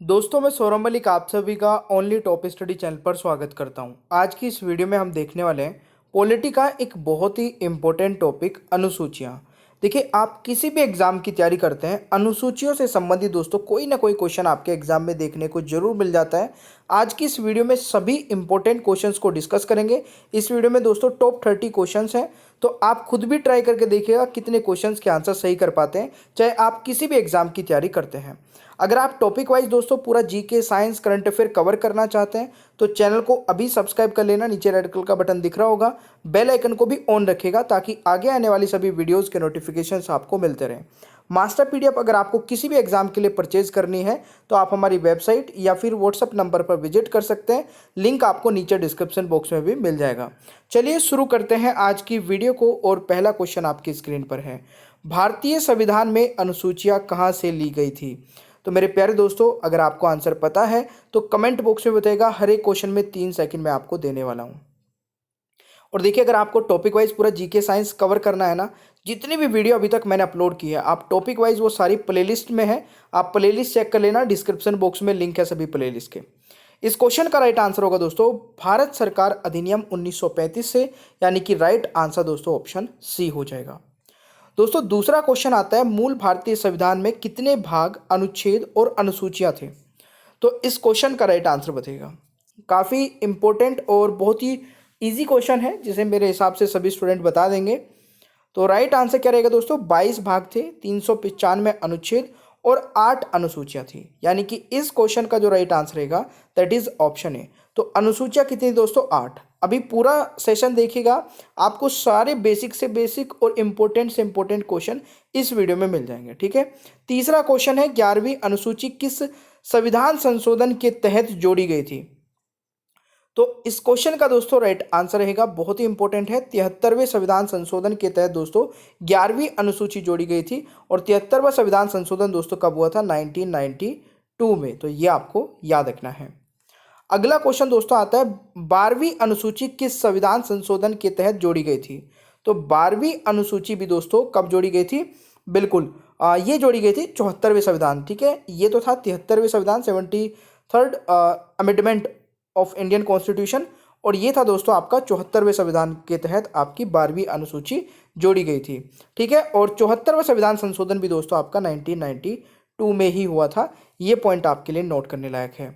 दोस्तों मैं सौरभ मलिक आप सभी का ओनली टॉप स्टडी चैनल पर स्वागत करता हूं। आज की इस वीडियो में हम देखने वाले हैं पॉलिटी का एक बहुत ही इम्पोर्टेंट टॉपिक अनुसूचियां। देखिए, आप किसी भी एग्जाम की तैयारी करते हैं, अनुसूचियों से संबंधित दोस्तों कोई ना कोई क्वेश्चन आपके एग्जाम में देखने को जरूर मिल जाता है। आज की इस वीडियो में सभी इंपॉर्टेंट क्वेश्चंस को डिस्कस करेंगे। इस वीडियो में दोस्तों टॉप 30 क्वेश्चंस हैं, तो आप खुद भी ट्राई करके देखिएगा कितने क्वेश्चंस के आंसर सही कर पाते हैं, चाहे आप किसी भी एग्जाम की तैयारी करते हैं। अगर आप टॉपिक वाइज दोस्तों पूरा GK, science, current affair cover करना चाहते हैं तो चैनल को अभी सब्सक्राइब कर लेना। नीचे रेड कलर का बटन दिख रहा होगा, बेल आइकन को भी ऑन रखिएगा ताकि आगे आने वाली सभी वीडियोस के नोटिफिकेशंस आपको मिलते रहें। मास्टर पीडीएफ अगर आपको किसी भी एग्जाम के लिए परचेज करनी है तो आप हमारी वेबसाइट या फिर व्हाट्सअप नंबर पर विजिट कर सकते हैं। लिंक आपको नीचे डिस्क्रिप्शन बॉक्स में भी मिल जाएगा। चलिए शुरू करते हैं आज की वीडियो को। और पहला क्वेश्चन आपकी स्क्रीन पर है, भारतीय संविधान में अनुसूचियां कहाँ से ली गई थी? तो मेरे प्यारे दोस्तों, अगर आपको आंसर पता है तो कमेंट बॉक्स में बताइएगा। हर एक क्वेश्चन में 3 सेकंड में आपको देने वाला हूं। और देखिए, अगर आपको टॉपिक वाइज पूरा जीके साइंस कवर करना है ना, जितनी भी वीडियो अभी तक मैंने अपलोड की है आप टॉपिक वाइज वो सारी प्लेलिस्ट में है, आप प्लेलिस्ट चेक कर लेना। डिस्क्रिप्शन बॉक्स में लिंक है सभी प्लेलिस्ट के। इस क्वेश्चन का राइट आंसर होगा दोस्तों भारत सरकार अधिनियम 1935 से, यानी कि राइट आंसर दोस्तों ऑप्शन सी हो जाएगा। दोस्तों दूसरा क्वेश्चन आता है, मूल भारतीय संविधान में कितने भाग, अनुच्छेद और अनुसूचियां थे? तो इस क्वेश्चन का राइट आंसर बताइएगा। काफ़ी इंपॉर्टेंट और बहुत ही इजी क्वेश्चन है जिसे मेरे हिसाब से सभी स्टूडेंट बता देंगे। तो राइट आंसर क्या रहेगा दोस्तों? 22 भाग थे, 395 अनुच्छेद और 8 अनुसूचियां थी। यानी कि इस क्वेश्चन का जो राइट आंसर रहेगा दैट इज ऑप्शन ए। तो अनुसूचियां कितनी दोस्तों? 8। अभी पूरा सेशन देखिएगा, आपको सारे बेसिक से बेसिक और इंपॉर्टेंट से इंपॉर्टेंट क्वेश्चन इस वीडियो में मिल जाएंगे। ठीक है। तीसरा क्वेश्चन है, 11वीं अनुसूची किस संविधान संशोधन के तहत जोड़ी गई थी? तो इस क्वेश्चन का दोस्तों राइट आंसर रहेगा, बहुत ही इंपॉर्टेंट है, 73वें संविधान संशोधन के तहत दोस्तों 11वीं अनुसूची जोड़ी गई थी। और 73वां संविधान संशोधन दोस्तों कब हुआ था? 1992 में। तो ये आपको याद रखना है। अगला क्वेश्चन दोस्तों आता है, 12वीं अनुसूची किस संविधान संशोधन के तहत जोड़ी गई थी? तो 12वीं अनुसूची भी दोस्तों कब जोड़ी गई थी? बिल्कुल ये जोड़ी गई थी 74वें संविधान। ठीक है, ये तो था 73वें संविधान, 73rd amendment of Indian constitution, और ये था दोस्तों आपका 74वें संविधान के तहत आपकी 12वीं अनुसूची जोड़ी गई थी। ठीक है, और 74वां संविधान संशोधन भी दोस्तों आपका 1992 में ही हुआ था। ये पॉइंट आपके लिए नोट करने लायक है।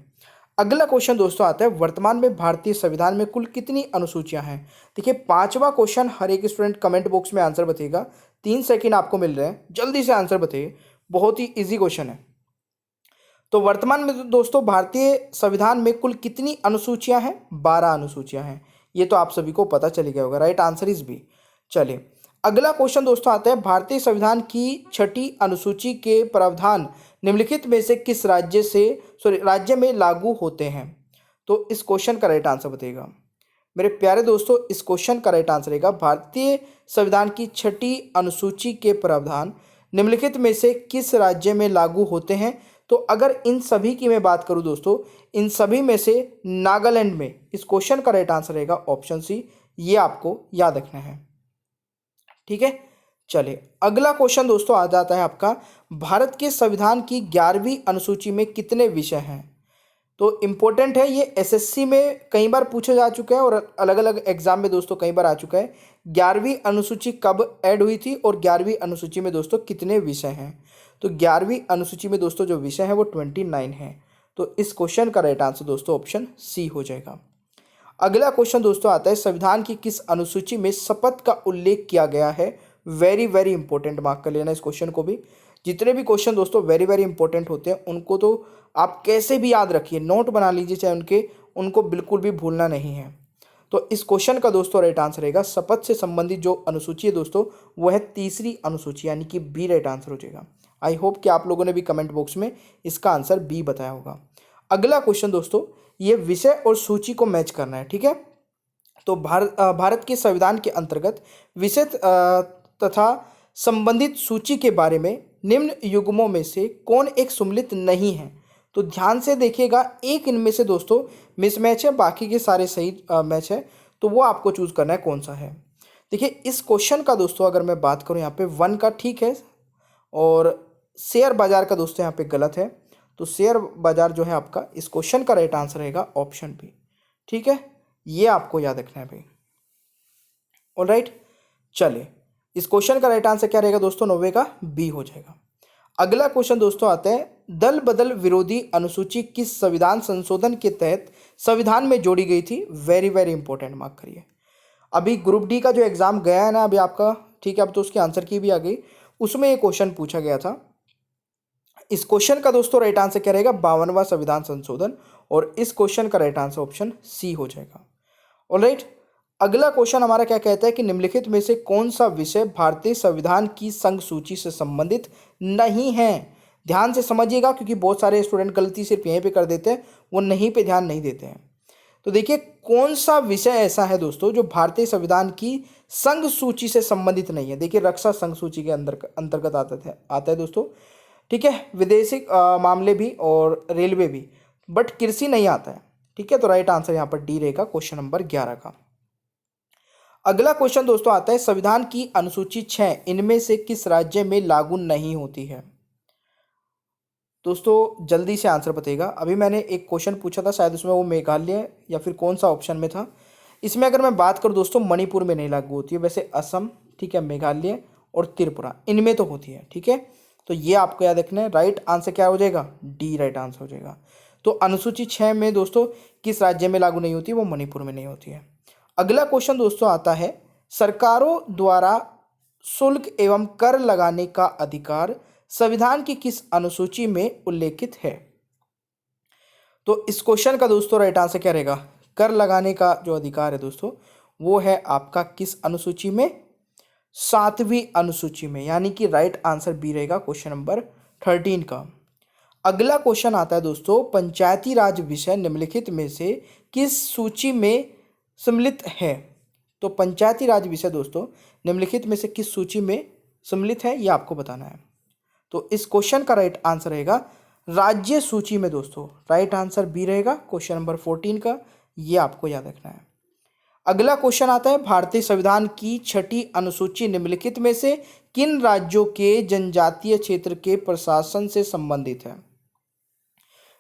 अगला क्वेश्चन दोस्तों आता है, वर्तमान में भारतीय संविधान में कुल कितनी अनुसूचियां हैं? देखिए, पांचवा क्वेश्चन हर एक स्टूडेंट कमेंट बॉक्स में आंसर बताइएगा। 3 सेकंड आपको मिल रहे हैं, जल्दी से आंसर बताइए, बहुत ही इजी क्वेश्चन है। तो वर्तमान में तो दोस्तों भारतीय संविधान में कुल कितनी अनुसूचियां हैं? 12 अनुसूचियां हैं। ये तो आप सभी को पता चल गया होगा, राइट आंसर इज बी। चलिए अगला क्वेश्चन दोस्तों आता है, भारतीय संविधान की 6ठी अनुसूची के प्रावधान निम्नलिखित में से किस राज्य में लागू होते हैं? तो इस क्वेश्चन का राइट आंसर बताइएगा। मेरे प्यारे दोस्तों, इस क्वेश्चन का राइट आंसर रहेगा, भारतीय संविधान की 6ठी अनुसूची के प्रावधान निम्नलिखित में से किस राज्य में लागू होते हैं? तो अगर इन सभी की मैं बात करूं दोस्तों, इन सभी में से नागालैंड में। इस क्वेश्चन का राइट आंसर रहेगा ऑप्शन सी। ये आपको याद रखना है। ठीक है, चलिए अगला क्वेश्चन दोस्तों आ जाता है आपका, भारत के संविधान की 11वीं अनुसूची में कितने विषय हैं? तो इंपॉर्टेंट है, ये एसएससी में कई बार पूछा जा चुका है और अलग अलग एग्जाम में दोस्तों कई बार आ चुका है। 11वीं अनुसूची कब ऐड हुई थी और 11वीं अनुसूची में दोस्तों कितने विषय हैं? तो 11वीं अनुसूची में दोस्तों जो विषय है वो 29 है। तो इस क्वेश्चन का राइट आंसर दोस्तों ऑप्शन सी हो जाएगा। अगला क्वेश्चन दोस्तों आता है, संविधान की किस अनुसूची में शपथ का उल्लेख किया गया है? वेरी वेरी इंपॉर्टेंट, मार्क कर लेना इस क्वेश्चन को भी। जितने भी क्वेश्चन दोस्तों वेरी वेरी इंपॉर्टेंट होते हैं उनको तो आप कैसे भी याद रखिए, नोट बना लीजिए चाहे उनको बिल्कुल भी भूलना नहीं है। तो इस क्वेश्चन का दोस्तों राइट आंसर रहेगा, शपथ से संबंधित जो अनुसूची है दोस्तों वो है 3री अनुसूची, यानी कि बी राइट आंसर हो जाएगा। आई होप कि आप लोगों ने भी कमेंट बॉक्स में इसका आंसर बी बताया होगा। अगला क्वेश्चन दोस्तों, ये विषय और सूची को मैच करना है। ठीक है, तो भारत के संविधान के अंतर्गत विषय तथा संबंधित सूची के बारे में निम्न युग्मों में से कौन एक सम्मिलित नहीं है? तो ध्यान से देखिएगा, एक इनमें से दोस्तों मिसमैच है, बाकी के सारे सही मैच है, तो वो आपको चूज करना है कौन सा है। देखिए इस क्वेश्चन का दोस्तों अगर मैं बात करूं यहाँ पे 1 का ठीक है और शेयर बाजार का दोस्तों यहाँ पे गलत है। तो शेयर बाजार जो है आपका इस क्वेश्चन का राइट आंसर रहेगा ऑप्शन बी। ठीक है, ये आपको याद रखना है भाई। ऑलराइट, चलिए इस क्वेश्चन का राइट आंसर क्या रहेगा दोस्तों, 90 का बी हो जाएगा। अगला क्वेश्चन दोस्तों आता है, दल बदल विरोधी अनुसूची किस संविधान संशोधन के तहत संविधान में जोड़ी गई थी। वेरी वेरी इंपॉर्टेंट, मार्क करिए। अभी ग्रुप डी का जो एग्जाम गया है ना अभी आपका, ठीक है, अब तो उसकी आंसर की भी आ गई, उसमें ये क्वेश्चन पूछा गया था। इस क्वेश्चन का दोस्तों राइट आंसर क्या रहेगा, 52वां संविधान संशोधन, और इस क्वेश्चन का राइट आंसर ऑप्शन सी हो जाएगा। ऑलराइट, अगला क्वेश्चन हमारा क्या कहता है कि निम्नलिखित में से कौन सा विषय भारतीय संविधान की संघ सूची से संबंधित नहीं है। ध्यान से समझिएगा क्योंकि बहुत सारे स्टूडेंट गलती सिर्फ यहीं पे कर देते हैं, वो नहीं पे ध्यान नहीं देते हैं। तो देखिए कौन सा विषय ऐसा है दोस्तों जो भारतीय संविधान की संघ सूची से संबंधित नहीं है। देखिए रक्षा संघ सूची के अंतर्गत आता है दोस्तों, ठीक है, विदेशी मामले भी और रेलवे भी, बट कृषि नहीं आता है। ठीक है, तो राइट आंसर यहाँ पर डी रहेगा क्वेश्चन नंबर 11 का। अगला क्वेश्चन दोस्तों आता है, संविधान की अनुसूची 6 इनमें से किस राज्य में लागू नहीं होती है। दोस्तों जल्दी से आंसर बताइएगा। अभी मैंने एक क्वेश्चन पूछा था, शायद उसमें वो मेघालय या फिर कौन सा ऑप्शन में था। इसमें अगर मैं बात करूं दोस्तों, मणिपुर में नहीं लागू होती है, वैसे असम, ठीक है, मेघालय और त्रिपुरा इनमें तो होती है। ठीक है, तो ये आपको याद रखना है। राइट आंसर क्या हो जाएगा, डी राइट आंसर हो जाएगा। तो अनुसूची 6 में दोस्तों किस राज्य में लागू नहीं होती, वो मणिपुर में नहीं होती है। अगला क्वेश्चन दोस्तों आता है, सरकारों द्वारा शुल्क एवं कर लगाने का अधिकार संविधान की किस अनुसूची में उल्लेखित है। तो इस क्वेश्चन का दोस्तों राइट आंसर क्या रहेगा, कर लगाने का जो अधिकार है दोस्तों वो है आपका किस अनुसूची में, 7वीं अनुसूची में, यानी कि राइट आंसर बी रहेगा क्वेश्चन नंबर 13 का। अगला क्वेश्चन आता है दोस्तों, पंचायती राज विषय निम्नलिखित में से किस सूची में सम्मिलित है। तो पंचायती राज विषय दोस्तों निम्नलिखित में से किस सूची में सम्मिलित है, यह आपको बताना है। तो इस क्वेश्चन का राइट आंसर रहेगा राज्य सूची में दोस्तों, राइट आंसर बी रहेगा क्वेश्चन नंबर 14 का, ये आपको याद रखना है। अगला क्वेश्चन आता है, भारतीय संविधान की 6ठी अनुसूची निम्नलिखित में से किन राज्यों के जनजातीय क्षेत्र के प्रशासन से संबंधित है।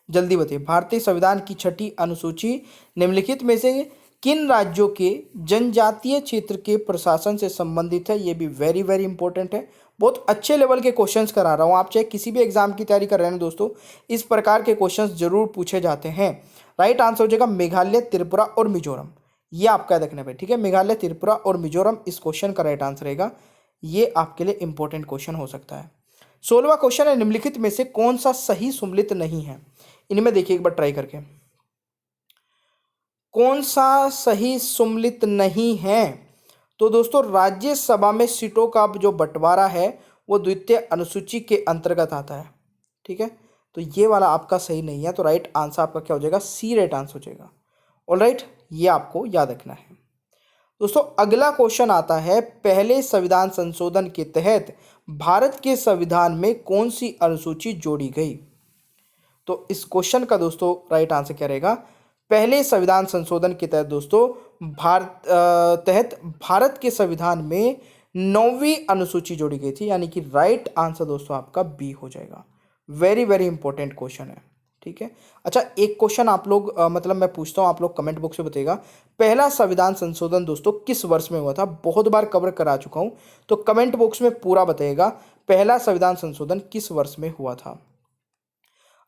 जल्दी बताइए, भारतीय संविधान की 6ठी अनुसूची निम्नलिखित में से किन राज्यों के जनजातीय क्षेत्र के प्रशासन से संबंधित है। ये भी वेरी वेरी इंपॉर्टेंट है, बहुत अच्छे लेवल के क्वेश्चंस करा रहा हूँ। आप चाहे किसी भी एग्जाम की तैयारी कर रहे हैं दोस्तों, इस प्रकार के क्वेश्चंस जरूर पूछे जाते हैं। राइट आंसर हो जाएगा मेघालय, त्रिपुरा और मिजोरम, ये आपका याद रखना है। ठीक है, मेघालय, त्रिपुरा और मिजोरम इस क्वेश्चन का राइट आंसर रहेगा। ये आपके लिए इंपॉर्टेंट क्वेश्चन हो सकता है। 16वां क्वेश्चन है, निम्नलिखित में से कौन सा सही सम्मिलित नहीं है। इनमें देखिए एक बार ट्राई करके, कौन सा सही सम्मिलित नहीं है। तो दोस्तों राज्यसभा में सीटों का जो बंटवारा है वो द्वितीय अनुसूची के अंतर्गत आता है। ठीक है, तो ये वाला आपका सही नहीं है, तो राइट आंसर आपका क्या हो जाएगा, सी राइट आंसर हो जाएगा। ऑलराइट, ये आपको याद रखना है। दोस्तों अगला क्वेश्चन आता है, पहले संविधान संशोधन के तहत भारत के संविधान में कौन सी अनुसूची जोड़ी गई। तो इस क्वेश्चन का दोस्तों राइट आंसर क्या रहेगा, पहले संविधान संशोधन के तहत दोस्तों भारत के संविधान में 9वीं अनुसूची जोड़ी गई थी, यानी कि राइट आंसर दोस्तों आपका बी हो जाएगा। वेरी वेरी इंपॉर्टेंट क्वेश्चन है। ठीक है, अच्छा एक क्वेश्चन आप लोग मतलब मैं पूछता हूँ, आप लोग कमेंट बॉक्स में बताइएगा, पहला संविधान संशोधन दोस्तों किस वर्ष में हुआ था। बहुत बार कवर करा चुका हूँ, तो कमेंट बॉक्स में पूरा बताइएगा पहला संविधान संशोधन किस वर्ष में हुआ था।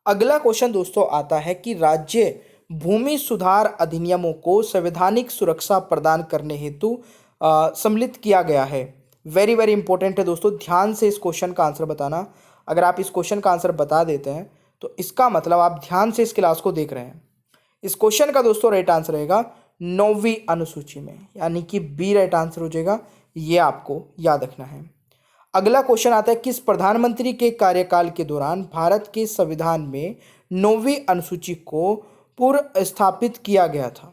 अगला क्वेश्चन दोस्तों आता है कि राज्य भूमि सुधार अधिनियमों को संवैधानिक सुरक्षा प्रदान करने हेतु सम्मिलित किया गया है। वेरी वेरी इंपॉर्टेंट है दोस्तों, ध्यान से इस क्वेश्चन का आंसर बताना। अगर आप इस क्वेश्चन का आंसर बता देते हैं तो इसका मतलब आप ध्यान से इस क्लास को देख रहे हैं। इस क्वेश्चन का दोस्तों राइट आंसर रहेगा 9वीं अनुसूची में, यानी कि बी राइट आंसर हो जाएगा। ये आपको याद रखना है। अगला क्वेश्चन आता है, किस प्रधानमंत्री के कार्यकाल के दौरान भारत के संविधान में 9वीं अनुसूची को पुनः स्थापित किया गया था।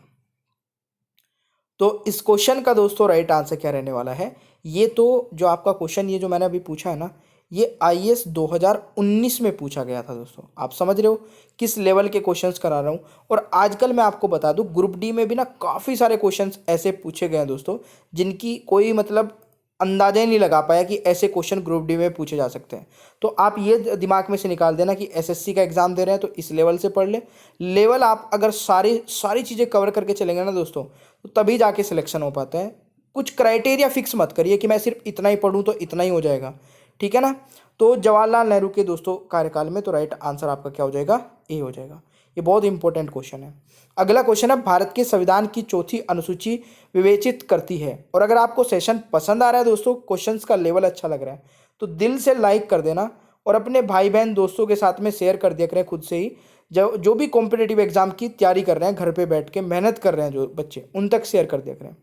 तो इस क्वेश्चन का दोस्तों राइट आंसर क्या रहने वाला है, ये तो जो आपका क्वेश्चन ये जो मैंने अभी पूछा है ना, ये आईएएस 2019 में पूछा गया था दोस्तों। आप समझ रहे हो किस लेवल के क्वेश्चंस करा रहा हूँ। और आजकल मैं आपको बता दूं, ग्रुप डी में भी ना काफ़ी सारे क्वेश्चंस ऐसे पूछे गए हैं दोस्तों, जिनकी कोई मतलब अंदाजा ही नहीं लगा पाया कि ऐसे क्वेश्चन ग्रुप डी में पूछे जा सकते हैं। तो आप ये दिमाग में से निकाल देना कि एसएससी का एग्जाम दे रहे हैं तो इस लेवल से पढ़ ले। लेवल आप अगर सारी सारी चीज़ें कवर करके चलेंगे ना दोस्तों, तो तभी जाके सिलेक्शन हो पाता है। कुछ क्राइटेरिया फिक्स मत करिए कि मैं सिर्फ इतना ही पढ़ूँ तो इतना ही हो जाएगा, ठीक है ना। तो जवाहरलाल नेहरू के दोस्तों कार्यकाल में, तो राइट आंसर आपका क्या हो जाएगा, ए हो जाएगा। ये बहुत इंपॉर्टेंट क्वेश्चन है। अगला क्वेश्चन है, भारत के संविधान की चौथी अनुसूची विवेचित करती है। और अगर आपको सेशन पसंद आ रहा है दोस्तों, क्वेश्चंस का लेवल अच्छा लग रहा है, तो दिल से लाइक कर देना और अपने भाई बहन दोस्तों के साथ में शेयर कर दिया करें खुद से ही। जो भी कॉम्पिटेटिव एग्जाम की तैयारी कर रहे हैं, घर पे बैठ के मेहनत कर रहे हैं जो बच्चे, उन तक शेयर कर दिया करें।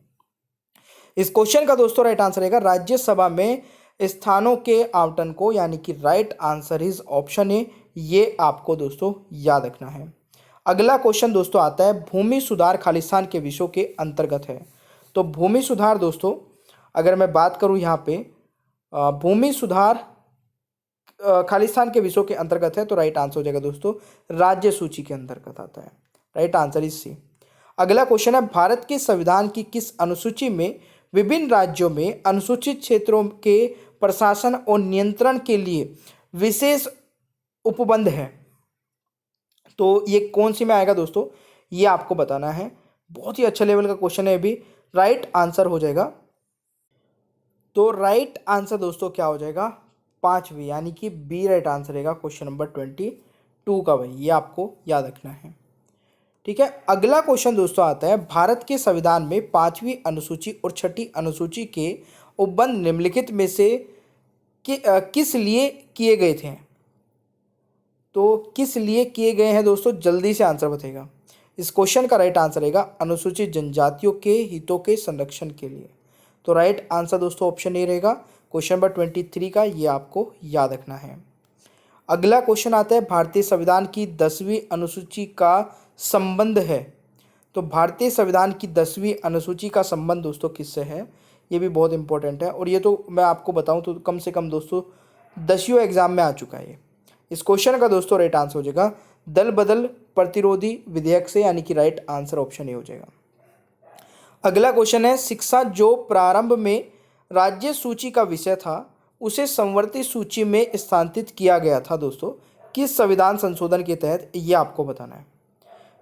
इस क्वेश्चन का दोस्तों राइट आंसर रहेगा राज्यसभा में स्थानों के आवंटन को, यानी कि right answer is option A. ये आपको दोस्तों याद रखना है। अगला क्वेश्चन दोस्तों आता है, भूमि सुधार खालिस्तान के विषयों के अंतर्गत है। तो भूमि सुधार दोस्तों, अगर मैं बात करूं यहाँ पे, भूमि सुधार खालिस्तान के विषयों के अंतर्गत है, तो राइट आंसर हो जाएगा दोस्तों राज्य सूची के अंतर्गत आता है। Right answer is C. अगला क्वेश्चन है, भारत के संविधान की किस अनुसूची में विभिन्न राज्यों में अनुसूचित क्षेत्रों के प्रशासन और नियंत्रण के लिए विशेष उपबंध है। तो ये कौन सी में आएगा दोस्तों, ये आपको बताना है। बहुत ही अच्छा लेवल का क्वेश्चन है। अभी राइट आंसर हो जाएगा, तो राइट आंसर दोस्तों क्या हो जाएगा, पांचवी, यानी कि बी राइट आंसर रहेगा क्वेश्चन नंबर 22 का। भाई ये आपको याद रखना है, ठीक है। अगला क्वेश्चन दोस्तों आता है, भारत के संविधान में पांचवी अनुसूची और छठी अनुसूची के उपबंध निम्नलिखित में से किस लिए किए गए थे। तो किस लिए किए गए हैं दोस्तों, जल्दी से आंसर बताइएगा। इस क्वेश्चन का राइट आंसर रहेगा अनुसूचित जनजातियों के हितों के संरक्षण के लिए। तो राइट आंसर दोस्तों ऑप्शन ए रहेगा क्वेश्चन नंबर 23 का। ये आपको याद रखना है। अगला क्वेश्चन आता है, भारतीय संविधान की 10वीं अनुसूची का संबंध है। तो भारतीय संविधान की 10वीं अनुसूची का संबंध दोस्तों किससे है, ये भी बहुत इंपॉर्टेंट है। और ये तो मैं आपको बताऊं तो कम से कम दोस्तों 10वीं एग्जाम में आ चुका है। इस क्वेश्चन का दोस्तों राइट आंसर हो जाएगा दल बदल प्रतिरोधी विधेयक से, यानी कि राइट आंसर ऑप्शन ए हो जाएगा। अगला क्वेश्चन है, शिक्षा जो प्रारंभ में राज्य सूची का विषय था उसे संवर्ती सूची में स्थानांतरित किया गया था दोस्तों, किस संविधान संशोधन के तहत, ये आपको बताना है।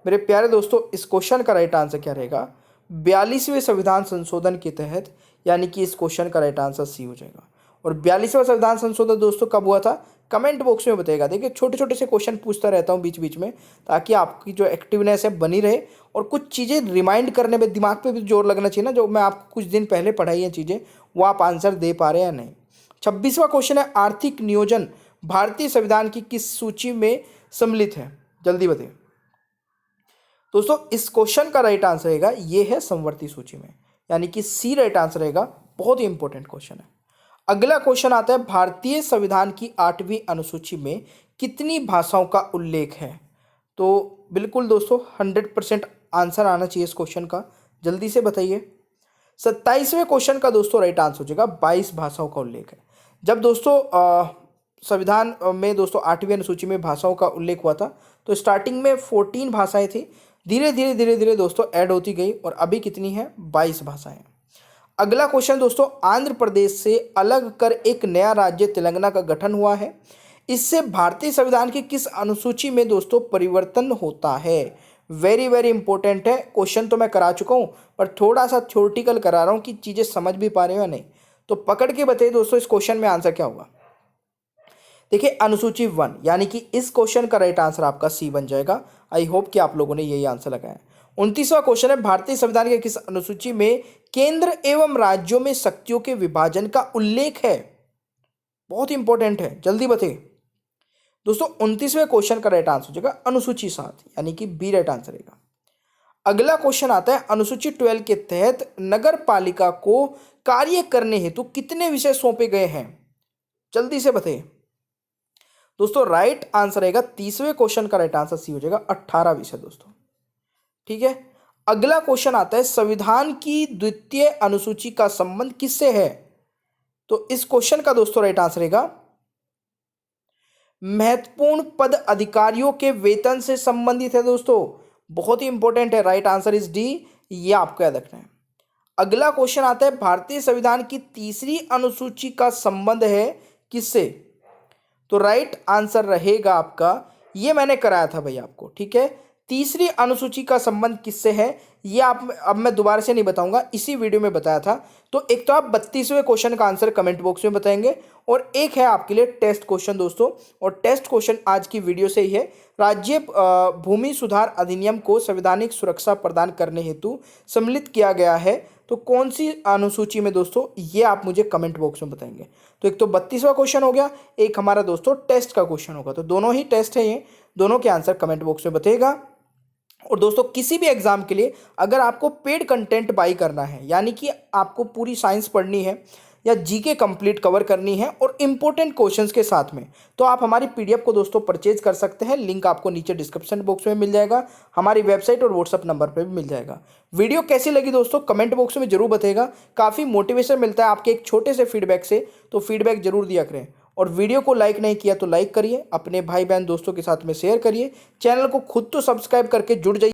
मेरे प्यारे दोस्तों, इस क्वेश्चन का राइट आंसर क्या रहेगा, 42वें संविधान संशोधन के तहत, यानी कि इस क्वेश्चन का राइट आंसर सी हो जाएगा। और 42वां संविधान संशोधन दोस्तों कब हुआ था, कमेंट बॉक्स में बताइएगा। देखिए छोटे छोटे से क्वेश्चन पूछता रहता हूँ बीच बीच में, ताकि आपकी जो एक्टिवनेस है बनी रहे और कुछ चीज़ें रिमाइंड करने में दिमाग पे भी जोर लगना चाहिए ना। जो मैं आपको कुछ दिन पहले पढ़ाई है चीज़ें, वो आप आंसर दे पा रहे हैं या नहीं। 26वां क्वेश्चन है, आर्थिक नियोजन भारतीय संविधान की किस सूची में सम्मिलित है, जल्दी बताइए दोस्तों। इस क्वेश्चन का राइट आंसर रहेगा ये है संवर्ती सूची में, यानी कि सी राइट आंसर रहेगा। बहुत ही इंपॉर्टेंट क्वेश्चन है। अगला क्वेश्चन आता है, भारतीय संविधान की 8वीं अनुसूची में कितनी भाषाओं का उल्लेख है। तो बिल्कुल दोस्तों 100% आंसर आना चाहिए इस क्वेश्चन का, जल्दी से बताइए। 27वें क्वेश्चन का दोस्तों राइट आंसर हो जाएगा 22 भाषाओं का उल्लेख है। जब दोस्तों संविधान में दोस्तों 8वीं अनुसूची में भाषाओं का उल्लेख हुआ था, तो स्टार्टिंग में 14 भाषाएं थी, धीरे धीरे दोस्तों ऐड होती गई और अभी कितनी है, 22 भाषाएं। अगला क्वेश्चन दोस्तों, आंध्र प्रदेश से अलग कर एक नया राज्य तेलंगाना का गठन हुआ है, इससे भारतीय संविधान की किस अनुसूची में दोस्तों परिवर्तन होता है। वेरी वेरी इंपॉर्टेंट है क्वेश्चन, तो मैं करा चुका हूं पर थोड़ा सा थ्योरेटिकल करा रहा हूं कि चीजें समझ भी पा रहे हो या नहीं। तो पकड़ के बताइए दोस्तों इस क्वेश्चन में आंसर क्या होगा। देखिए अनुसूची 1, यानी कि इस क्वेश्चन का राइट आंसर आपका सी बन जाएगा। आई होप कि आप लोगों ने यही आंसर लगाया। 29वां क्वेश्चन है, भारतीय संविधान के किस अनुसूची में केंद्र एवं राज्यों में शक्तियों के विभाजन का उल्लेख है। बहुत इंपॉर्टेंट है, जल्दी बताइए दोस्तों। 29वें क्वेश्चन का राइट आंसर हो जाएगा अनुसूची 7, यानी कि बी राइट आंसर रहेगा। अगला क्वेश्चन आता है, अनुसूची 12 के तहत नगर पालिका को कार्य करने हेतु कितने विषय सौंपे गए हैं, जल्दी से बताइए दोस्तों। राइट आंसर रहेगा 30वें क्वेश्चन का राइट आंसर सी हो जाएगा 18 विषय दोस्तों, ठीक है। अगला क्वेश्चन आता है, संविधान की द्वितीय अनुसूची का संबंध किससे है। तो इस क्वेश्चन का दोस्तों राइट आंसर रहेगा महत्वपूर्ण पद अधिकारियों के वेतन से संबंधित है दोस्तों। बहुत ही इंपॉर्टेंट है, राइट आंसर इज डी, ये आपको याद रखना है। अगला क्वेश्चन आता है, भारतीय संविधान की तीसरी अनुसूची का संबंध है किससे? तो राइट आंसर रहेगा आपका, ये मैंने कराया था भाई आपको, ठीक है। तीसरी अनुसूची का संबंध किससे है ये आप, अब मैं दोबारा से नहीं बताऊंगा, इसी वीडियो में बताया था। तो एक तो आप 32वें क्वेश्चन का आंसर कमेंट बॉक्स में बताएंगे, और एक है आपके लिए टेस्ट क्वेश्चन दोस्तों, और टेस्ट क्वेश्चन आज की वीडियो से ही है। राज्य भूमि सुधार अधिनियम को संवैधानिक सुरक्षा प्रदान करने हेतु सम्मिलित किया गया है तो कौन सी अनुसूची में दोस्तों, ये आप मुझे कमेंट बॉक्स में बताएंगे। तो एक तो 32वां क्वेश्चन हो गया, एक हमारा दोस्तों टेस्ट का क्वेश्चन होगा, तो दोनों ही टेस्ट है ये, दोनों के आंसर कमेंट बॉक्स में बताइएगा। और दोस्तों किसी भी एग्जाम के लिए अगर आपको पेड कंटेंट बाई करना है, यानी कि आपको पूरी साइंस पढ़नी है या जीके कंप्लीट कवर करनी है और इंपॉर्टेंट क्वेश्चंस के साथ में, तो आप हमारी पीडीएफ को दोस्तों परचेज कर सकते हैं। लिंक आपको नीचे डिस्क्रिप्शन बॉक्स में मिल जाएगा, हमारी वेबसाइट और व्हाट्सअप नंबर पर भी मिल जाएगा। वीडियो कैसी लगी दोस्तों कमेंट बॉक्स में जरूर बताइएगा, काफ़ी मोटिवेशन मिलता है आपके एक छोटे से फीडबैक से, तो फीडबैक जरूर दिया करें। और वीडियो को लाइक नहीं किया तो लाइक करिए, अपने भाई बहन दोस्तों के साथ में शेयर करिए, चैनल को खुद तो सब्सक्राइब करके जुड़ जाइए।